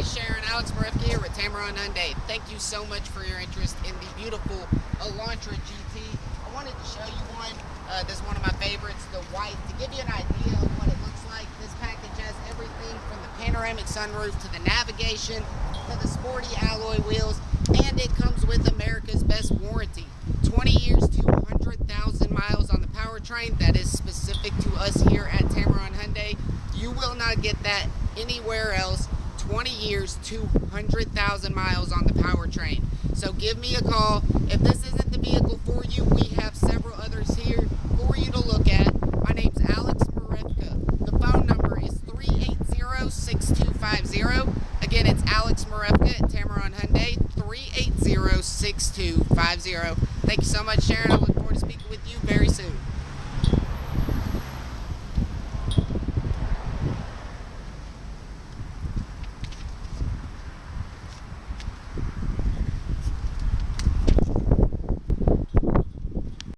Sharon, Alex Marefka here with Tameron Hyundai. Thank you so much for your interest in the beautiful Elantra GT. I wanted to show you one. This is one of my favorites, the white. To give you an idea of what it looks like, this package has everything from the panoramic sunroof to the navigation to the sporty alloy wheels, and it comes with America's best warranty. 20 years, 200,000 miles on the powertrain. That is specific to us here at Tameron Hyundai. You will not get that anywhere else. 20 years, 200,000 miles on the powertrain. So give me a call. If this isn't the vehicle for you, we have several others here for you to look at. My name's Alex Marefka. The phone number is 380-6250. Again, it's Alex Marefka at Tameron Hyundai, 380-6250. Thank you so much, Sharon.